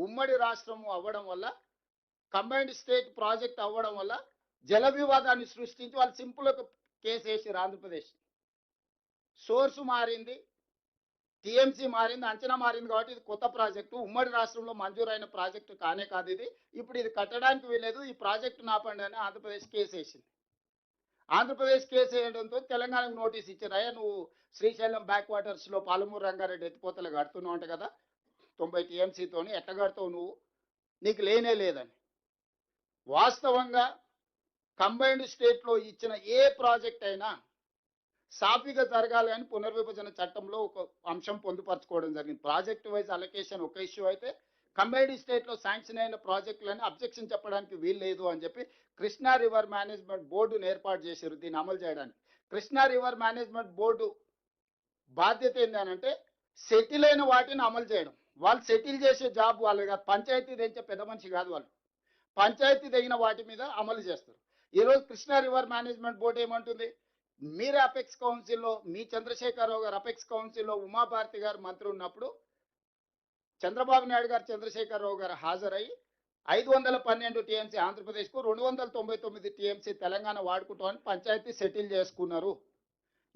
ఉమ్మడి రాష్ట్రం అవ్వడం వల్ల, కంబైన్డ్ స్టేట్ ప్రాజెక్ట్ అవ్వడం వల్ల జల వివాదాన్ని సృష్టించి వాళ్ళు సింపుల్ ఒక కేసు వేసారు ఆంధ్రప్రదేశ్. సోర్సు మారింది, టీఎంసీ మారింది, అంచనా మారింది కాబట్టి ఇది కొత్త ప్రాజెక్టు, ఉమ్మడి రాష్ట్రంలో మంజూరైన ప్రాజెక్టు కానే కాదు ఇది. ఇప్పుడు ఇది కట్టడానికి వీలేదు, ఈ ప్రాజెక్టు నాపండి అని ఆంధ్రప్రదేశ్ కేసు వేసింది. ఆంధ్రప్రదేశ్ కేసు వేయడంతో తెలంగాణకు నోటీస్ ఇచ్చారు. అయ్యా నువ్వు శ్రీశైలం బ్యాక్ వాటర్స్లో పాలమూరు రంగారెడ్డి ఎత్తిపోతలు కడుతున్నావు అంట కదా 90 టీఎంసీతోని, ఎట్లా కడతావు నువ్వు, నీకు లేనే లేదని. వాస్తవంగా కంబైన్డ్ స్టేట్లో ఇచ్చిన ఏ ప్రాజెక్ట్ అయినా సాఫీగా జరగాలి అని పునర్విభజన చట్టంలో ఒక అంశం పొందుపరచుకోవడం జరిగింది. ప్రాజెక్ట్ వైజ్ అలొకేషన్ ఒక ఇష్యూ అయితే, కంబైన్డ్ స్టేట్లో శాంక్షన్ అయిన ప్రాజెక్టులని అబ్జెక్షన్ చెప్పడానికి వీలు లేదు అని చెప్పి కృష్ణా రివర్ మేనేజ్మెంట్ బోర్డును ఏర్పాటు చేశారు దీన్ని అమలు చేయడానికి. కృష్ణా రివర్ మేనేజ్మెంట్ బోర్డు బాధ్యత ఏంటంటే సెటిల్ అయిన వాటిని అమలు చేయడం. వాళ్ళు సెటిల్ చేసే జాబ్ వాళ్ళు కాదు, పంచాయతీ తెచ్చే పెద్ద మనిషి కాదు వాళ్ళు. పంచాయతీ తగిన వాటి మీద అమలు చేస్తారు. ఈరోజు కృష్ణా రివర్ మేనేజ్మెంట్ బోర్డు ఏమంటుంది, మీరు అపెక్స్ కౌన్సిల్లో, మీ చంద్రశేఖరరావు గారు అపెక్స్ కౌన్సిల్లో ఉమాభారతి గారు మంత్రి ఉన్నప్పుడు చంద్రబాబు నాయుడు గారు చంద్రశేఖరరావు గారు హాజరై 512 టీఎంసీ ఆంధ్రప్రదేశ్కు, 299 టీఎంసీ తెలంగాణ వాడుకుంటామని పంచాయతీ సెటిల్ చేసుకున్నారు.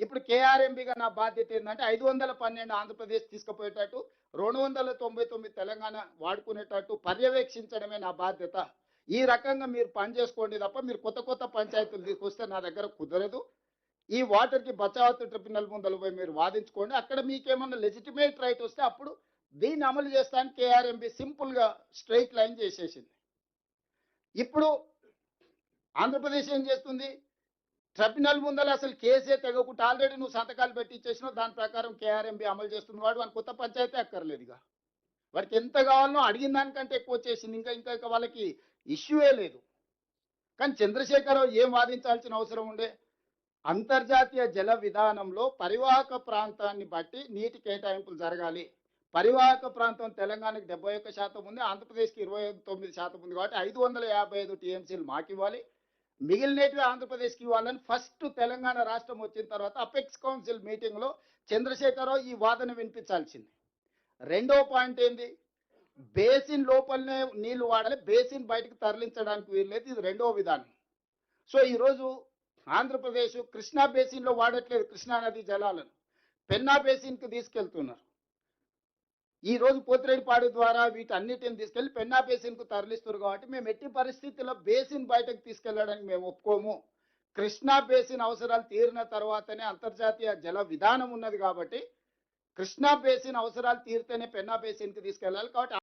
ఇప్పుడు కేఆర్ఎంబిగా నా బాధ్యత ఏంటంటే 512 ఆంధ్రప్రదేశ్ తీసుకుపోయేటట్టు, 299 తెలంగాణ వాడుకునేటట్టు పర్యవేక్షించడమే నా బాధ్యత. ఈ రకంగా మీరు పని చేసుకోండి తప్ప మీరు కొత్త కొత్త పంచాయతీలు తీసుకొస్తే నా దగ్గర కుదరదు. ఈ వాటర్కి బచావత్ ట్రిబ్యునల్ ముందలు పోయి మీరు వాదించుకోండి, అక్కడ మీకేమన్నా లెజిటిమేట్ రైట్ వస్తే అప్పుడు దీన్ని అమలు చేస్తానికి కేఆర్ఎంబి సింపుల్గా స్ట్రైట్ లైన్ చేసేసింది. ఇప్పుడు ఆంధ్రప్రదేశ్ ఏం చేస్తుంది, ట్రిబ్యునల్ ముందర అసలు కేసే తెగకుండా ఆల్రెడీ నువ్వు సంతకాలు పెట్టి ఇచ్చేసినావు, దాని ప్రకారం కేఆర్ఎంబి అమలు చేస్తుంది. వాడు కొత్త పంచాయతీ అక్కర్లేదు, ఇక వాడికి ఎంత కావాలనో అడిగిన దానికంటే ఎక్కువ వచ్చేసింది. ఇంకా వాళ్ళకి ఇష్యూయే లేదు. కానీ చంద్రశేఖరరావు ఏం వాదించాల్సిన అవసరం ఉండే, అంతర్జాతీయ జల విధానంలో పరివాహక ప్రాంతాన్ని బట్టి నీటి కేటాయింపులు జరగాలి. పరివాహక ప్రాంతం తెలంగాణకి 71% ఉంది, ఆంధ్రప్రదేశ్కి 29% ఉంది కాబట్టి 555 టీఎంసీలు మాకు ఇవ్వాలి, మిగిలినవి ఆంధ్రప్రదేశ్కి ఇవ్వాలని ఫస్ట్ తెలంగాణ రాష్ట్రం వచ్చిన తర్వాత అపెక్స్ కౌన్సిల్ మీటింగ్లో చంద్రశేఖరరావు ఈ వాదన వినిపించాల్సింది. రెండో పాయింట్ ఏంది, బేసిన్ లోపలనే నీళ్లు వాడాలి, బేసిన్ బయటకు తరలించడానికి వీల్లేదు, ఇది రెండో విధానం. సో ఈరోజు ఆంధ్రప్రదేశ్ కృష్ణా బేసిన్లో వాడట్లేదు కృష్ణా నది జలాలను, పెన్నా బేసిన్కి తీసుకెళ్తున్నారు. ఈ రోజు పోతిరెడ్డిపాడు ద్వారా వీటన్నిటిని తీసుకెళ్లి పెన్నా బేసిన్కు తరలిస్తారు కాబట్టి మేము ఎట్టి పరిస్థితుల్లో బేసిన్ బయటకు తీసుకెళ్లడానికి మేము ఒప్పుకోము. కృష్ణా బేసిన్ అవసరాలు తీరిన తర్వాతనే అంతర్జాతీయ జల విధానం ఉన్నది కాబట్టి కృష్ణా బేసిన్ అవసరాలు తీరితేనే పెన్నా బేసిన్కి తీసుకెళ్లాలి కాబట్టి